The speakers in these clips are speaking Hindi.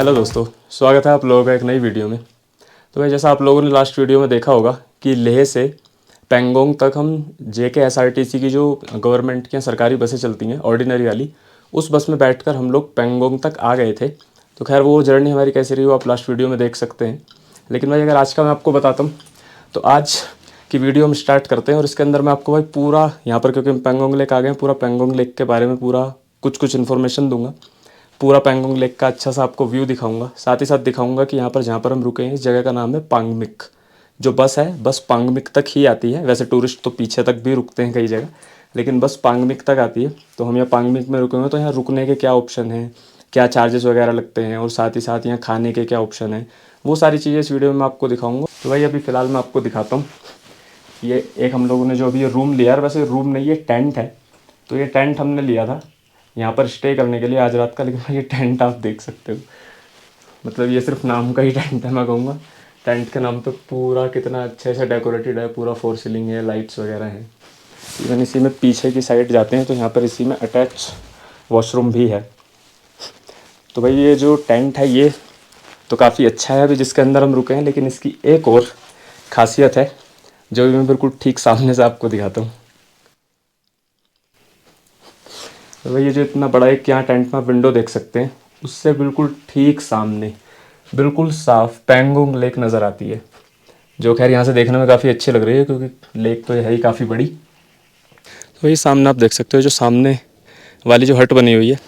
हेलो दोस्तों, स्वागत है आप लोगों का एक नई वीडियो में। तो भाई जैसा आप लोगों ने लास्ट वीडियो में देखा होगा कि लेह से पेंगोंग तक हम JKSRTC की जो गवर्नमेंट की सरकारी बसें चलती हैं ऑर्डिनरी वाली, उस बस में बैठकर हम लोग पेंगोंग तक आ गए थे। तो खैर वो जर्नी हमारी कैसी रही वो आप लास्ट वीडियो में देख सकते हैं। लेकिन भाई अगर आज का मैं आपको बताता हूँ तो आज की वीडियो हम स्टार्ट करते हैं और इसके अंदर मैं आपको भाई पूरा यहाँ पर, क्योंकि हम पेंगोंग लेक आ गए हैं, पूरा पेंगोंग लेक के बारे में पूरा कुछ इन्फॉर्मेशन दूंगा। पूरा पेंगोंग लेक का अच्छा सा आपको व्यू दिखाऊंगा, साथ ही साथ दिखाऊंगा कि यहाँ पर जहाँ पर हम रुके हैं इस जगह का नाम है पांगमिक। जो बस है बस पांगमिक तक ही आती है, वैसे टूरिस्ट तो पीछे तक भी रुकते हैं कई जगह, लेकिन बस पांगमिक तक आती है। तो हम यहाँ पांगमिक में रुके हुए हैं। तो यहाँ रुकने के क्या ऑप्शन हैं, क्या चार्जेस वगैरह लगते हैं, और साथ ही साथ यहाँ खाने के क्या ऑप्शन हैं, वो सारी चीज़ें इस वीडियो में मैं आपको दिखाऊंगा। तो भाई अभी फ़िलहाल मैं आपको दिखाता हूँ। ये एक हम लोगों ने जो अभी ये रूम लिया है, वैसे रूम नहीं ये टेंट है। तो ये टेंट हमने लिया था यहाँ पर स्टे करने के लिए आज रात का, लेकिन भाई ये टेंट आप देख सकते हो, मतलब ये सिर्फ नाम का ही टेंट है मैं कहूँगा। टेंट के नाम पे पूरा कितना अच्छे से डेकोरेटेड है, पूरा फोर सीलिंग है, लाइट्स वगैरह हैं। इवन इसी में पीछे की साइड जाते हैं तो यहाँ पर इसी में अटैच वॉशरूम भी है। तो भाई ये जो टेंट है ये तो काफ़ी अच्छा है अभी जिसके अंदर हम रुके हैं, लेकिन इसकी एक और खासियत है जो भी मैं बिल्कुल ठीक सामने से आपको दिखाता हूँ। तो भाई ये जो इतना बड़ा एक यहाँ टेंट में आप विंडो देख सकते हैं, उससे बिल्कुल ठीक सामने बिल्कुल साफ पेंगोंग लेक नज़र आती है, जो खैर यहाँ से देखने में काफ़ी अच्छी लग रही है क्योंकि लेक तो है ही काफ़ी बड़ी। तो ये सामने आप देख सकते हो, जो सामने वाली जो हट बनी हुई है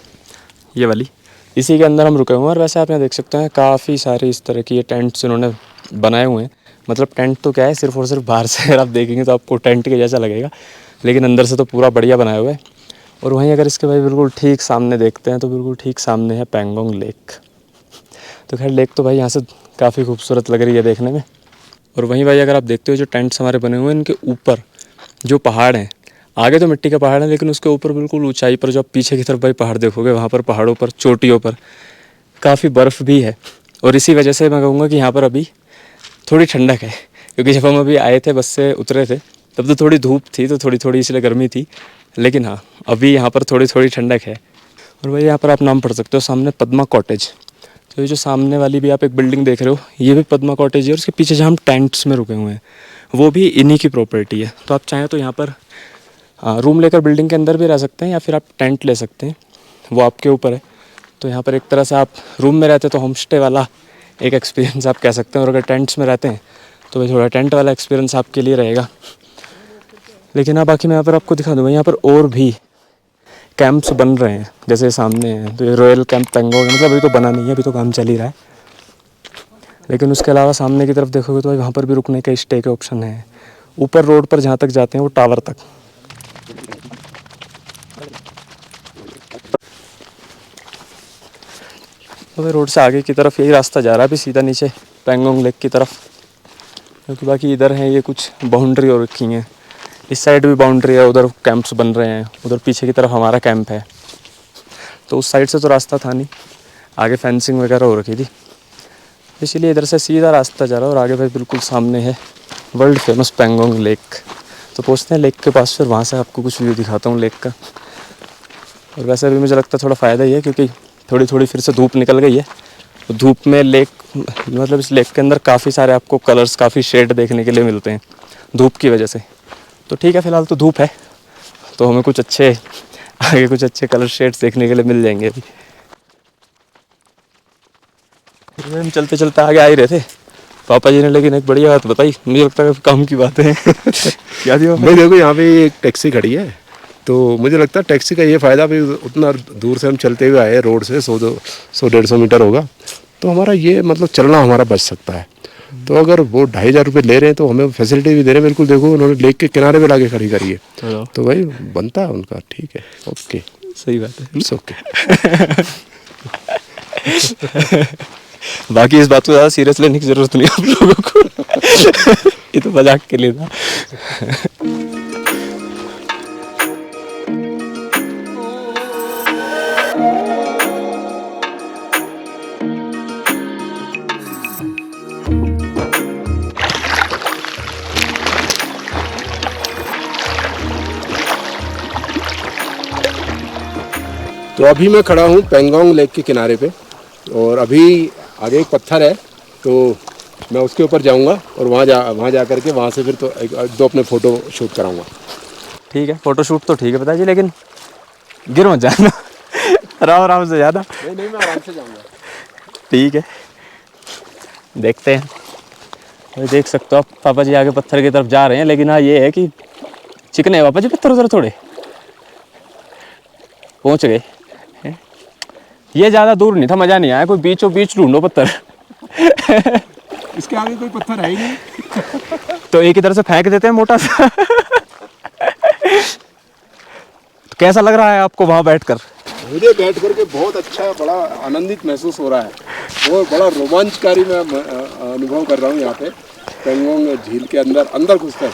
ये वाली, इसी के अंदर हम रुके हुए हैं। और वैसे आप यहाँ देख सकते हैं काफ़ी सारे इस तरह की ये टेंट्स इन्होंने बनाए हुए हैं। मतलब टेंट तो क्या है, सिर्फ और सिर्फ बाहर से अगर आप देखेंगे तो आपको टेंट के जैसा लगेगा, लेकिन अंदर से तो पूरा बढ़िया बनाया हुआ है। और वहीं अगर इसके भाई बिल्कुल ठीक सामने देखते हैं तो बिल्कुल ठीक सामने है पेंगोंग लेक। तो खैर लेक तो भाई यहाँ से काफ़ी खूबसूरत लग रही है देखने में। और वहीं भाई अगर आप देखते हो जो टेंट्स हमारे बने हुए हैं, इनके ऊपर जो पहाड़ हैं, आगे तो मिट्टी का पहाड़ है लेकिन उसके ऊपर बिल्कुल ऊंचाई पर जो आप पीछे की तरफ भाई पहाड़ देखोगे, वहाँ पर पहाड़ों पर चोटियों पर काफ़ी बर्फ़ भी है। और इसी वजह से मैं कहूँगा कि यहाँ पर अभी थोड़ी ठंडक है, क्योंकि जब हम अभी आए थे बस से उतरे थे तब तो थोड़ी धूप थी, तो थोड़ी इसलिए गर्मी थी, लेकिन हाँ अभी यहाँ पर थोड़ी ठंडक है। और भाई यहाँ पर आप नाम पढ़ सकते हो सामने पद्मा कॉटेज। तो ये जो सामने वाली भी आप एक बिल्डिंग देख रहे हो ये भी पद्मा कॉटेज है, और उसके पीछे जहाँ हम टेंट्स में रुके हुए हैं वो भी इन्हीं की प्रॉपर्टी है। तो आप चाहें तो यहाँ पर रूम लेकर बिल्डिंग के अंदर भी रह सकते हैं या फिर आप टेंट ले सकते हैं, वो आपके ऊपर है। तो यहाँ पर एक तरह से आप रूम में रहते हैं तो होम स्टे वाला एक एक्सपीरियंस आप कह सकते हैं, और अगर टेंट्स में रहते हैं तो भाई थोड़ा टेंट वाला एक्सपीरियंस आपके लिए रहेगा। लेकिन हाँ बाकी मैं यहाँ पर आपको दिखा दूँगा, यहाँ पर और भी कैंप्स बन रहे हैं जैसे सामने हैं। तो ये रॉयल कैंप पेंगोंग मतलब अभी तो बना नहीं है, अभी तो काम चल ही रहा है। लेकिन उसके अलावा सामने की तरफ देखोगे तो भाई वहाँ पर भी रुकने के स्टे के ऑप्शन हैं। ऊपर रोड पर जहाँ तक जाते हैं वो टावर तक। तो भाई रोड से आगे की तरफ यही रास्ता जा रहा है अभी सीधा नीचे पेंगोंग लेक की तरफ, क्योंकि बाकी इधर हैं ये कुछ बाउंड्री और रखी हैं। इस साइड भी बाउंड्री है, उधर कैंप्स बन रहे हैं, उधर पीछे की तरफ हमारा कैंप है। तो उस साइड से तो रास्ता था नहीं, आगे फेंसिंग वगैरह हो रखी थी, इसीलिए इधर से सीधा रास्ता जा रहा है। और आगे भाई बिल्कुल सामने है वर्ल्ड फेमस पेंगोंग लेक। तो पहुँचते हैं लेक के पास, फिर वहाँ से आपको कुछ व्यू दिखाता हूँ लेक का। और वैसे अभी मुझे लगता है थोड़ा फ़ायदा ही है क्योंकि थोड़ी फिर से धूप निकल गई है। तो धूप में लेक मतलब इस लेक के अंदर काफ़ी सारे आपको कलर्स, काफ़ी शेड देखने के लिए मिलते हैं धूप की वजह से। तो ठीक है, फ़िलहाल तो धूप है तो हमें कुछ अच्छे कलर शेड्स देखने के लिए मिल जाएंगे अभी। हम चलते चलते आगे आ ही रहे थे, पापा जी ने लेकिन एक बढ़िया बात बताई, मुझे लगता है काम की बात है। क्या थी भाई? देखो यहाँ पे एक टैक्सी खड़ी है, तो मुझे लगता है टैक्सी का ये फ़ायदा भी, उतना दूर से हम चलते हुए आए रोड से 100-150 मीटर होगा, तो हमारा ये मतलब चलना हमारा बच सकता है। तो अगर वो 2500 रुपये ले रहे हैं तो हमें फैसिलिटी भी दे रहे हैं। बिल्कुल देखो उन्होंने लेक के किनारे पे लाके खड़ी करी है, तो भाई बनता है उनका। ठीक है, ओके, सही बात है, इट्स ओके। बाकी इस बात को ज़्यादा सीरियस लेने की ज़रूरत नहीं आप लोगों को। ये तो मजाक के लिए था। तो अभी मैं खड़ा हूँ पेंगोंग लेक के किनारे पे, और अभी आगे एक पत्थर है, तो मैं उसके ऊपर जाऊंगा और वहाँ जा करके वहाँ से फिर तो दो अपने फ़ोटो शूट कराऊंगा। ठीक है, फोटो शूट तो ठीक है पिताजी, लेकिन गिर मत जाना। आराम आराम से जाना। नहीं मैं आराम से जाऊँगा। ठीक है, देखते हैं। भाई देख सकते हो आप, पापा जी आगे पत्थर की तरफ जा रहे हैं, लेकिन हाँ ये है कि चिकने है पापा जी पत्थर उधर थोड़े। पहुंच गए। ये ज़्यादा दूर नहीं था, मज़ा नहीं आया। कोई बीचों बीच ढूंढो पत्थर। इसके आगे कोई पत्थर है ही नहीं। तो एक ही तरह से फेंक देते हैं मोटा सा। तो कैसा लग रहा है आपको वहाँ बैठकर? मुझे बैठ करके बहुत अच्छा, बड़ा आनंदित महसूस हो रहा है और बड़ा रोमांचकारी मैं अनुभव कर रहा हूँ यहाँ पे पेंगोंग झील के अंदर घुसकर।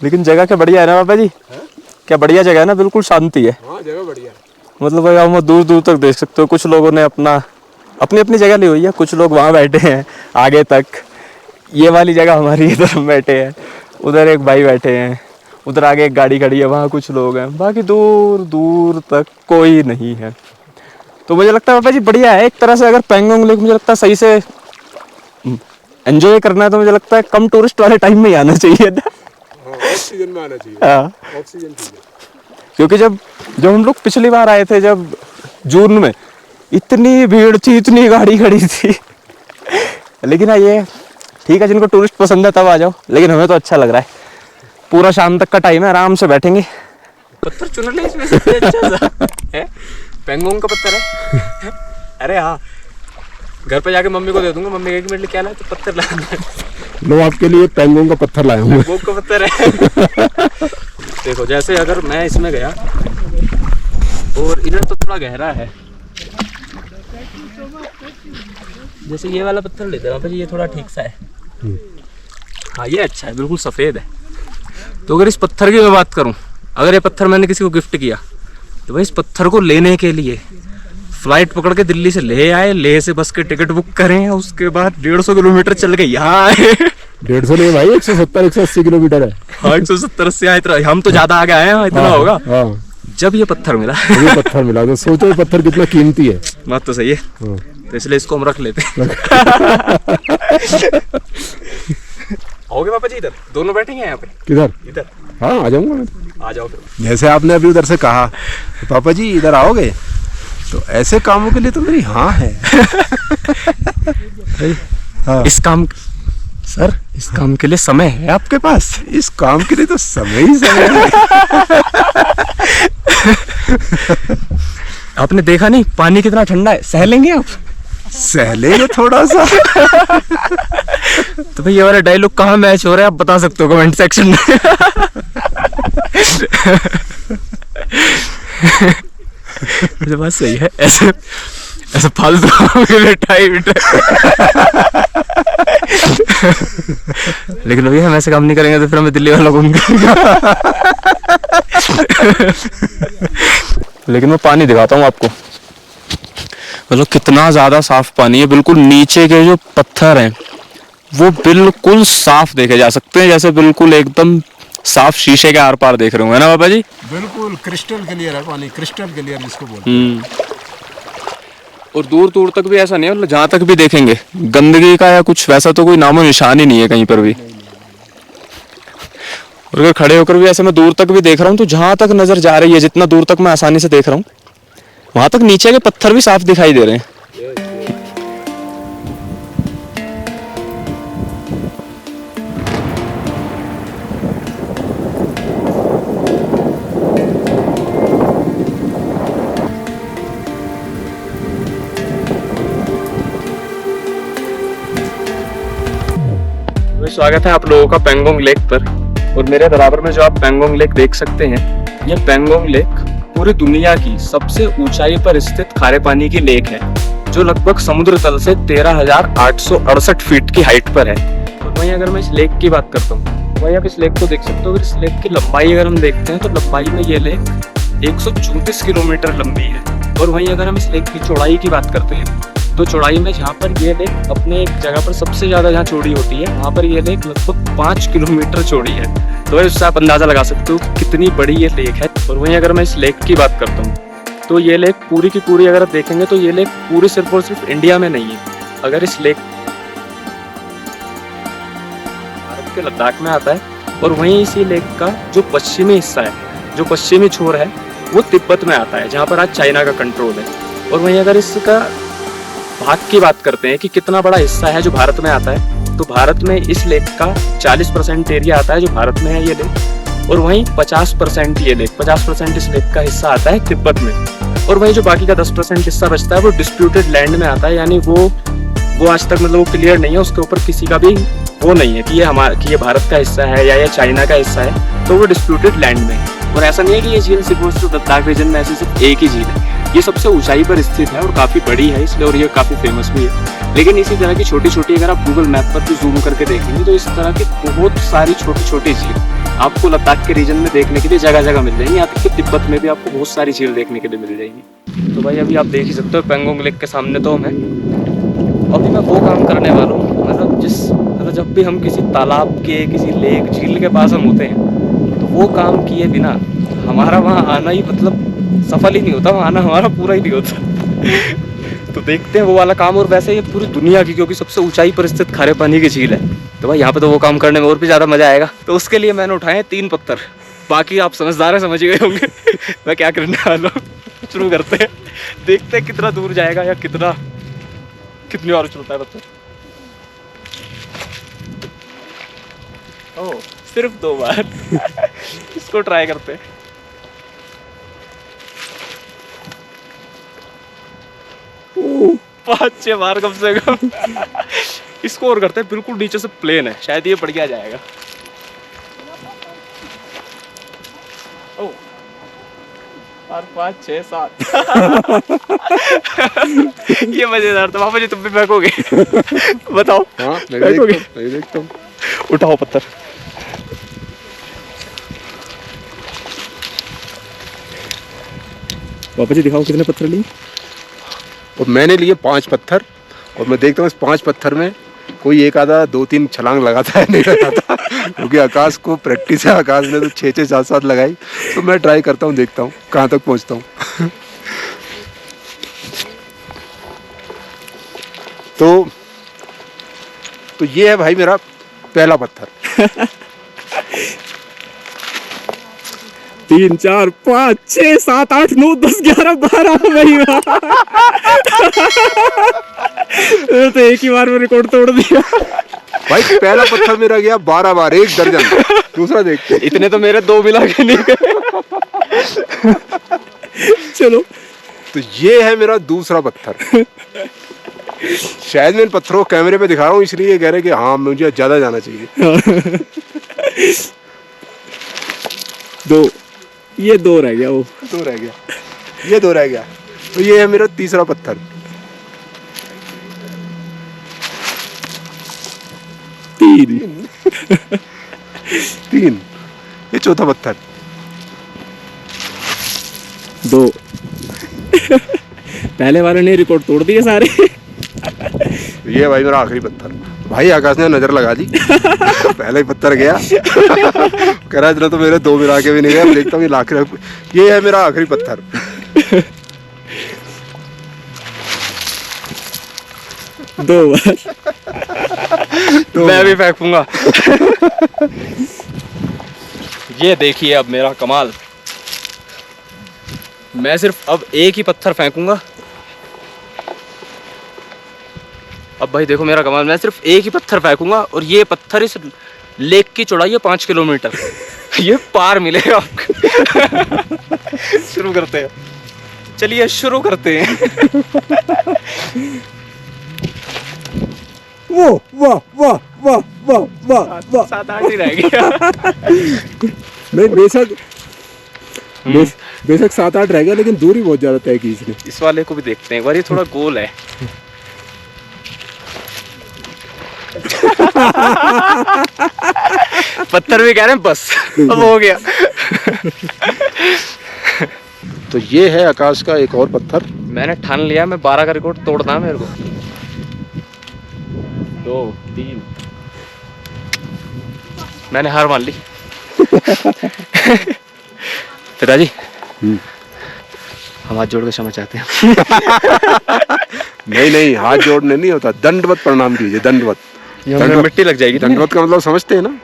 लेकिन जगह क्या बढ़िया है ना पापा जी? क्या बढ़िया जगह है ना, बिल्कुल शांति है। हाँ जगह बढ़िया है। मतलब हम दूर दूर तक देख सकते हो। कुछ लोगों ने अपनी अपनी जगह ली हुई है। कुछ लोग वहाँ बैठे हैं आगे तक। ये वाली जगह हमारी, इधर हम बैठे हैं। उधर एक भाई बैठे हैं, उधर आगे एक गाड़ी खड़ी है, वहाँ कुछ लोग हैं। बाकी दूर दूर तक कोई नहीं है। तो मुझे लगता है पापा जी बढ़िया है एक तरह से। अगर पेंगोंग लेक मुझे लगता है सही से एंजॉय करना है तो मुझे लगता है कम टूरिस्ट वाले टाइम में ही आना चाहिए था। ऑक्सीजन में आना चाहिए। हाँ, ऑक्सीजन चाहिए। क्योंकि जब हम लोग पिछली बार आए थे, जब जून में, इतनी भीड़ थी, इतनी गाड़ी खड़ी थी। लेकिन हाँ ये ठीक है, जिनको टूरिस्ट पसंद है तब आ जाओ, लेकिन हमें तो अच्छा लग रहा है। पूरा शाम तक का टाइम है, आराम से बैठेंगे। पत्थर चुन ले इसमें सबसे अच्छा सा है, पेंगोंग का पत्थर है। अरे हाँ, घर पे जाके मम्मी को दे दूंगा। मम्मी कहेगी मेरे लिए क्या लाए, तो पत्थर लाया। लो आपके लिए पेंगोंग का पत्थर लाया हूँ। पेंगोंग का पत्थर है। देखो जैसे अगर मैं इसमें गया और इधर तो थोड़ा गहरा है, जैसे ये वाला पत्थर लेते हैं ये थोड़ा ठीक सा है। हाँ ये अच्छा है, बिल्कुल सफ़ेद है। तो अगर इस पत्थर की मैं बात करूं, अगर ये पत्थर मैंने किसी को गिफ्ट किया तो भाई इस पत्थर को लेने के लिए फ्लाइट पकड़ के दिल्ली से ले आए, लेह से बस के टिकट बुक करें, उसके बाद 150 किलोमीटर चल के यहाँ आए। 150 नहीं भाई, 170-180 किलोमीटर है। हाँ 170-180 आए, इतना हम तो ज्यादा आगे आए हैं, इतना होगा। हाँ। जब ये पत्थर मिला, ये पत्थर मिला तो सोचो ये पत्थर कितना कीमती है। बात तो सही है। तो इसलिए इसको हम रख लेते हैं। आओगे पापा जी इधर? दोनों बैठेंगे यहाँ पे? किधर? इधर। हाँ आ जाऊंगा मैं। आ जाओ फिर। जैसे आपने अभी उधर से कहा पापा जी इधर आओगे, तो ऐसे कामों के लिए तो मेरी हाँ है। हाँ। इस काम सर, इस काम के लिए समय है आपके पास? इस काम के लिए तो समय ही समय है। आपने देखा नहीं पानी कितना ठंडा है, सह लेंगे आप? सह लेंगे थोड़ा सा। तो भाई ये वाला डायलॉग कहाँ मैच हो रहा है आप बता सकते हो कमेंट सेक्शन में। मुझे बात सही है, ऐसे फालतू के लिए टाइम। लेकिन अभी हम ऐसे काम नहीं करेंगे तो फिर हमें दिल्ली वालों को। लेकिन मैं पानी दिखाता हूँ आपको, मतलब कितना ज़्यादा साफ पानी है। बिल्कुल नीचे के जो पत्थर हैं वो बिल्कुल साफ देखे जा सकते हैं, जैसे बिल्कुल एकदम साफ शीशे के आर पार देख रहे हो, है ना बाबा जी? बिल्कुल क्रिस्टल क्लियर है पानी, क्रिस्टल क्लियर जिसको बोलते हैं। और दूर दूर तक भी ऐसा नहीं है, मतलब जहाँ तक भी देखेंगे गंदगी का या कुछ वैसा तो कोई नामो निशान ही नहीं है कहीं पर भी। और अगर खड़े होकर भी ऐसे मैं दूर तक भी देख रहा हूँ, तो जहाँ तक नजर जा रही है, जितना दूर तक मैं आसानी से देख रहा हूँ, वहां तक नीचे के पत्थर भी साफ दिखाई दे रहे हैं। स्वागत है आप लोगों का पेंगोंग लेक पर। और मेरे बराबर में जो आप पेंगोंग लेक देख सकते हैं, यह पेंगोंग लेक पूरी दुनिया की सबसे ऊंचाई पर स्थित खारे पानी की लेक है, जो लगभग समुद्र तल से 13,868 फीट की हाइट पर है। और वहीं अगर मैं इस लेक की बात करता हूँ, वहीं आप इस लेक को देख सकते हो। अगर इस लेक की लंबाई अगर हम देखते हैं तो लंबाई में ये लेक 134 किलोमीटर लंबी है। और वहीं अगर हम इस लेक की चौड़ाई की बात करते हैं तो चौड़ाई में जहाँ पर ये लेक अपने एक जगह पर सबसे ज़्यादा जहाँ चौड़ी होती है, वहाँ पर ये लेक लगभग 5 किलोमीटर चौड़ी है। तो उससे आप अंदाज़ा लगा सकते हो कितनी बड़ी ये लेक है। और वहीं अगर मैं इस लेक की बात करता हूँ तो ये लेक पूरी की पूरी अगर आप देखेंगे तो ये लेक पूरी सिर्फ और सिर्फ इंडिया में नहीं है। अगर इस लेक भारत के लद्दाख में आता है, और वहीं इसी लेक का जो पश्चिमी हिस्सा है, जो पश्चिमी छोर है, वो तिब्बत में आता है, जहाँ पर आज चाइना का कंट्रोल है। और वहीं अगर इसका भाग की बात करते हैं कि कितना बड़ा हिस्सा है जो भारत में आता है, तो भारत में इस लेक का 40% एरिया आता है जो भारत में है ये लेक, और वहीं 50% ये लेक 50% इस लेक का हिस्सा आता है तिब्बत में। और वहीं जो बाकी का 10% हिस्सा बचता है वो डिस्प्यूटेड लैंड में आता है, यानी वो आज तक मतलब वो क्लियर नहीं है, उसके ऊपर किसी का भी वो नहीं है कि ये भारत का हिस्सा है या ये चाइना का हिस्सा है, तो वो डिस्प्यूटेड लैंड में है। और ऐसा नहीं है कि ये झील सिर्फ लद्दाख रीजन में ऐसी सिर्फ एक ही झील है, ये सबसे ऊंचाई पर स्थित है और काफ़ी बड़ी है इसलिए, और ये काफ़ी फेमस भी है। लेकिन इसी तरह की छोटी छोटी अगर आप गूगल मैप पर भी जूम करके देखेंगे तो इस तरह की बहुत सारी छोटी छोटी झील आपको लद्दाख के रीजन में देखने के लिए जगह जगह मिल जाएंगी। यहाँ तक कि तिब्बत में भी आपको बहुत सारी झील देखने के लिए मिल जाएगी। तो भाई अभी आप देख ही सकते हो पेंगोंग लेक के सामने तो हम हैं। अभी मैं वो काम करने वाला हूँ, मतलब जब भी हम किसी तालाब के, किसी लेक, झील के पास हम होते हैं, तो वो काम किए बिना हमारा वहाँ आना ही मतलब सफल ही नहीं होता, वहाँ आना हमारा पूरा ही नहीं होता। तो देखते हैं वो वाला काम। और वैसे ये पूरी दुनिया की, क्योंकि सबसे ऊंचाई पर स्थित खारे पानी की झील है, तो भाई यहाँ पे तो वो काम करने में और भी ज़्यादा मज़ा आएगा। तो उसके लिए मैंने उठाए 3 पत्थर, बाकी आप समझदार है, समझ गए होंगे मैं क्या करने वाला हूँ। शुरू करते हैं, देखते हैं कितना दूर जाएगा या कितनी और उछलता है पत्थर। ओह, सिर्फ 2 बार इसको ट्राई करते हैं। ओह, 5-6 बार कम से कम इसको और करते हैं। बिल्कुल नीचे से प्लेन है, शायद ये बढ़िया जाएगा। ओह, 4, 5, 6, 7 ये मजेदार था। पापा जी तुम भी फेंकोगे? बताओ। हाँ, मैं देखता हूँ। उठाओ पत्थर। पापा जी दिखाओ कितने पत्थर लिए। और मैंने लिए 5 पत्थर, और मैं देखता हूँ इस 5 पत्थर में कोई एक आधा 2-3 छलांग लगाता है, नहीं लगाता, क्योंकि आकाश को प्रैक्टिस है। आकाश ने तो 6-6, 7-7 लगाई, तो मैं ट्राई करता हूँ, देखता हूँ कहाँ तक पहुँचता हूँ। तो ये है भाई मेरा पहला पत्थर। 3, 4, 5, 6, 7, 8, 9, 10, 11, 12 भाई तो एक ही बार में रिकॉर्ड तोड़ दिया भाई। पहला पत्थर मेरा गया 12 बार, 1 दर्जन। दूसरा देखते, इतने तो मेरे 2 मिला के नहीं गए। चलो, तो ये है मेरा दूसरा पत्थर। शायद मैं इन पत्थरों को कैमरे पे दिखा रहा हूँ इसलिए ये कह रहे कि हाँ मुझे ज्यादा जाना चाहिए। 2, ये 2 रह गया, वो 2 रह गया, ये 2 रह गया। तो ये है मेरा तीसरा पत्थर। 3 ये चौथा पत्थर। 2 पहले वाले ने रिकॉर्ड तोड़ दिए सारे। ये भाई मेरा आखिरी पत्थर। भाई आकाश ने नजर लगा दी, पहला ही पत्थर गया। कह रहा इतना तो मेरे 2 मिला के भी नहीं गया। देखता हूँ ये है मेरा आखिरी पत्थर। दो बार मैं भी फेंकूंगा। ये देखिए अब मेरा कमाल। मैं सिर्फ अब एक ही पत्थर फेंकूंगा। अब भाई देखो मेरा कमाल, मैं सिर्फ एक ही पत्थर फेंकूंगा और ये पत्थर इस लेक की चौड़ाई है 5 किलोमीटर। ये पार मिलेगा आपको। शुरू करते हैं, चलिए शुरू करते हैं। वाह वाह वाह वाह वाह वाह वाह। 7-8 ही रह गया। नहीं बेशक 7-8 रह गया, लेकिन दूरी बहुत ज्यादा तय की इसने। इस वाले को भी देखते हैं एक बार, ये थोड़ा गोल है। पत्थर भी कह रहे हैं बस, अब हो गया। तो ये है आकाश का एक और पत्थर। मैंने ठान लिया, मैं 12 का रिकॉर्ड तोड़ना है मेरे को। 2, 3 मैंने हार मान ली। पिताजी हम हाथ जोड़ के क्षमा चाहते हैं। नहीं, हाथ जोड़ने नहीं होता, दंडवत प्रणाम कीजिए, दंडवत। मिट्टी लग जाएगी। दंडवत का मतलब समझते हैं ना?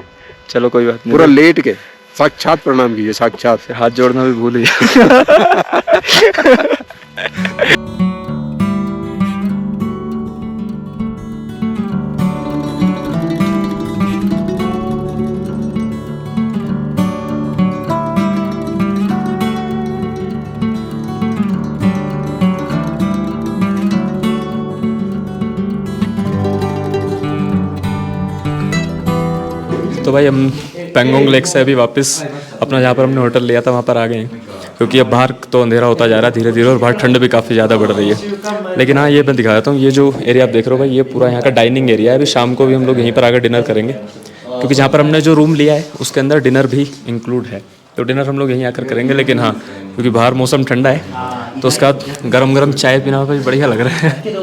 चलो कोई बात नहीं, पूरा लेट के साक्षात प्रणाम कीजिए, साक्षात। फिर हाथ जोड़ना भी भूल ही। तो भाई हम पेंगोंग लेक से अभी वापस अपना जहाँ पर हमने होटल लिया था वहाँ पर आ गए हैं, क्योंकि अब बाहर तो अंधेरा होता जा रहा है धीरे धीरे और बाहर ठंड भी काफ़ी ज़्यादा बढ़ रही है। लेकिन हाँ, ये मैं दिखा देता हूँ, ये जो एरिया आप देख रहे हो भाई, ये पूरा यहाँ का डाइनिंग एरिया है। अभी शाम को भी हम लोग यहीं पर आकर डिनर करेंगे, क्योंकि जहाँ पर हमने जो रूम लिया है उसके अंदर डिनर भी इंक्लूड है, तो डिनर हम लोग यहीं आकर करेंगे। लेकिन हाँ, क्योंकि बाहर मौसम ठंडा है तो उसके बाद गरम गरम चाय पीना भाई बढ़िया लग रहा है।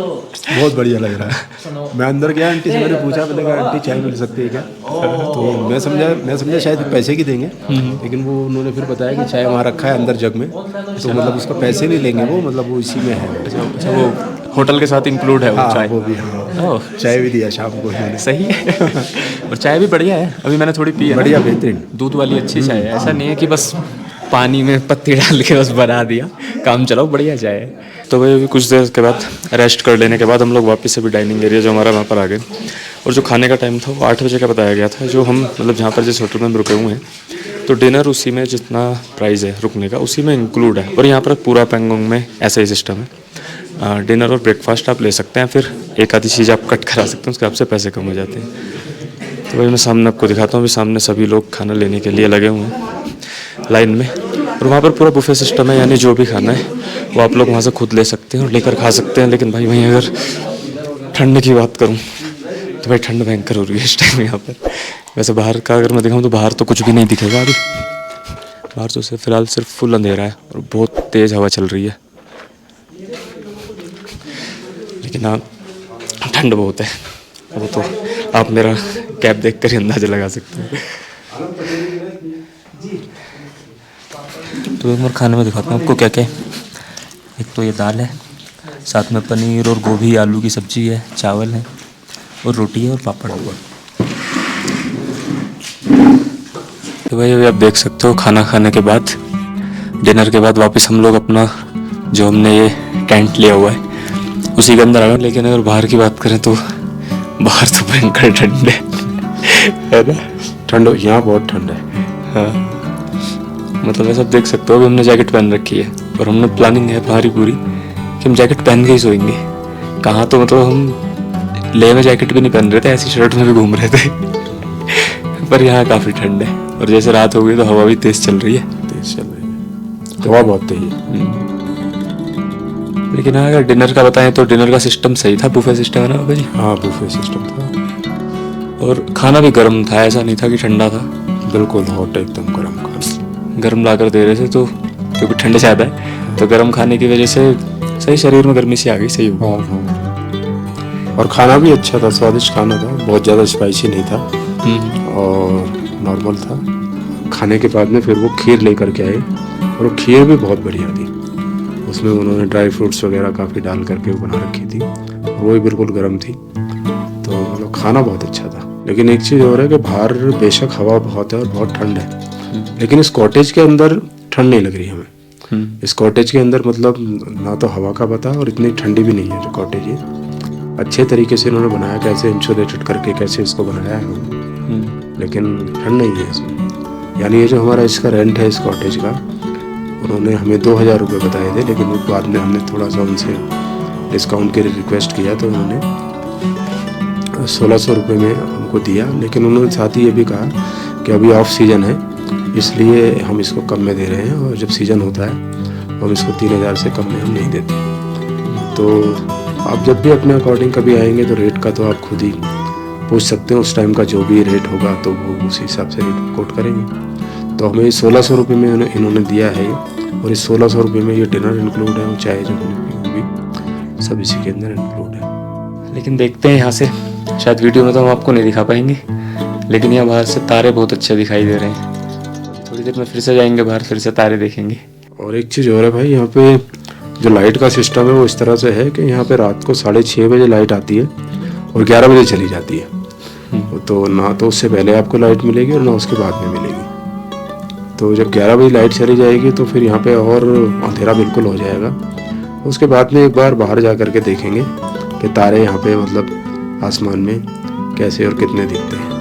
बहुत बढ़िया लग रहा है। मैं अंदर गया, आंटी से मैंने पूछा, मैंने कहा आंटी चाय मिल सकती है क्या? तो मैं समझा शायद पैसे की देंगे, लेकिन वो उन्होंने फिर बताया कि चाय वहाँ रखा है अंदर जग में, तो मतलब उसका पैसे नहीं लेंगे वो, मतलब वो इसी में है। अच्छा, वो होटल के साथ इंक्लूड है वो चाय? वो भी, हाँ, चाय भी दिया शाम को। सही है। और चाय भी बढ़िया है, अभी मैंने थोड़ी पी है, बढ़िया बेहतरीन दूध वाली अच्छी चाय है। ऐसा नहीं है कि बस पानी में पत्ती डाल के बस बना दिया, काम चलाओ, बढ़िया चाय है। तो भाई अभी कुछ देर के बाद रेस्ट कर लेने के बाद हम लोग वापस अभी डाइनिंग एरिया जो हमारा वहाँ पर आ गए, और जो खाने का टाइम था वो 8 बजे का बताया गया था, जो हम मतलब जहाँ पर जिस होटल में हम रुके हुए हैं, तो डिनर उसी में जितना प्राइस है रुकने का उसी में इंक्लूड है। और यहाँ पर पूरा पेंगोंग में ऐसा ही सिस्टम है, डिनर और ब्रेकफास्ट आप ले सकते हैं, फिर एक आधी चीज़ आप कट करा सकते हैं, उसके आपसे पैसे कम हो जाते हैं। तो भाई मैं सामने आपको दिखाता हूँ, अभी सामने सभी लोग खाना लेने के लिए लगे हुए हैं लाइन में, और वहाँ पर पूरा बुफे सिस्टम है, यानी जो भी खाना है वो आप लोग वहाँ से खुद ले सकते हैं और लेकर खा सकते हैं। लेकिन भाई वहीं अगर ठंड की बात करूँ तो भाई ठंड भयंकर हो रही है इस टाइम यहाँ पर। वैसे बाहर का अगर मैं दिखाऊँ तो बाहर तो कुछ भी नहीं दिखेगा अभी, बाहर तो फिलहाल सिर्फ फुल अंधेरा है और बहुत तेज़ हवा चल रही है, लेकिन हाँ ठंड बहुत है। वो तो आप मेरा कैप देख कर ही अंदाज़ा लगा सकते हैं। तो एक बार खाने में दिखाता हूँ आपको क्या क्या है। एक तो ये दाल है, साथ में पनीर और गोभी आलू की सब्ज़ी है, चावल है और रोटी है और पापड़ हुआ। तो भाई अभी आप देख सकते हो खाना खाने के बाद, डिनर के बाद वापस हम लोग अपना जो हमने ये टेंट लिया हुआ है उसी के अंदर आ गए। लेकिन अगर बाहर की बात करें तो बाहर तो भयंकर ठंड है ना? ठंड यहाँ बहुत ठंड है। हाँ, मतलब ऐसा देख सकते हो अभी हमने जैकेट पहन रखी है और हमने प्लानिंग है हमारी पूरी कि हम जैकेट पहन के ही सोएंगे। कहाँ तो मतलब हम ले में जैकेट भी नहीं पहन रहे थे, ऐसी शर्ट में भी घूम रहे थे। पर यहाँ काफ़ी ठंड है और जैसे रात हो गई तो हवा भी तेज़ चल रही है। हवा बहुत तेज है। लेकिन हाँ, अगर डिनर का बताएं तो डिनर का सिस्टम सही था, बुफे सिस्टम है ना भाई? हाँ, बुफे सिस्टम था और खाना भी गर्म था, ऐसा नहीं था कि ठंडा था। बिल्कुल हॉट, एकदम गर्म खाना, गर्म ला कर दे रहे थे, तो क्योंकि ठंड ज़्यादा है तो गर्म खाने की वजह से सही शरीर में गर्मी सी आ गई, सही हुआ। हाँ। और खाना भी अच्छा था, स्वादिष्ट खाना था, बहुत ज़्यादा स्पाइसी नहीं था और नॉर्मल था। खाने के बाद में फिर वो खीर लेकर के आए और वो खीर भी बहुत बढ़िया थी, उसमें उन्होंने ड्राई फ्रूट्स वगैरह काफ़ी डाल करके वो बना रखी थी, वो भी बिल्कुल गर्म थी। तो मतलब खाना बहुत अच्छा था। लेकिन एक चीज़ और है कि बाहर बेशक हवा बहुत है और बहुत ठंड है, लेकिन इस कॉटेज के अंदर ठंड नहीं लग रही हमें। इस कॉटेज के अंदर मतलब ना तो हवा का पता और इतनी ठंडी भी नहीं है। जो कॉटेज है अच्छे तरीके से इन्होंने बनाया, कैसे इंसुलेटेड करके कैसे इसको बनाया है, लेकिन ठंड नहीं है इसमें। यानी ये जो हमारा इसका रेंट है इस कॉटेज का, उन्होंने हमें 2000 रुपये बताए थे, लेकिन बाद में हमने थोड़ा सा उनसे डिस्काउंट के लिए रिक्वेस्ट किया तो उन्होंने 1600 रुपये में हमको दिया। लेकिन उन्होंने साथ ही ये भी कहा कि अभी ऑफ सीज़न है इसलिए हम इसको कम में दे रहे हैं, और जब सीज़न होता है हम इसको 3000 से कम में हम नहीं देते। तो आप जब भी अपने अकॉर्डिंग कभी आएंगे तो रेट का तो आप खुद ही पूछ सकते हैं, उस टाइम का जो भी रेट होगा तो वो उस हिसाब से रेट कोट करेंगे। तो हमें 1600 रुपये में इन्होंने दिया है, और इस 1600 रुपये में ये डिनर इंक्लूड है और चाय जो भी सब इसी के अंदर इंक्लूड है। लेकिन देखते हैं यहाँ से, शायद वीडियो में तो हम आपको नहीं दिखा पाएंगे, लेकिन यहाँ बाहर से तारे बहुत अच्छे दिखाई दे रहे हैं। थोड़ी देर में फिर से जाएंगे बाहर, फिर से तारे देखेंगे। और एक चीज़ और है भाई, यहाँ पे जो लाइट का सिस्टम है वो इस तरह से है कि यहाँ पे रात को 6:30 बजे लाइट आती है और 11 बजे चली जाती है। तो ना तो उससे पहले आपको लाइट मिलेगी और ना उसके बाद में मिलेगी। तो जब 11 बजे लाइट चली जाएगी तो फिर यहाँ पे और अंधेरा बिल्कुल हो जाएगा। उसके बाद में एक बार बाहर जा कर के देखेंगे कि तारे यहाँ पे मतलब आसमान में कैसे और कितने दिखते हैं।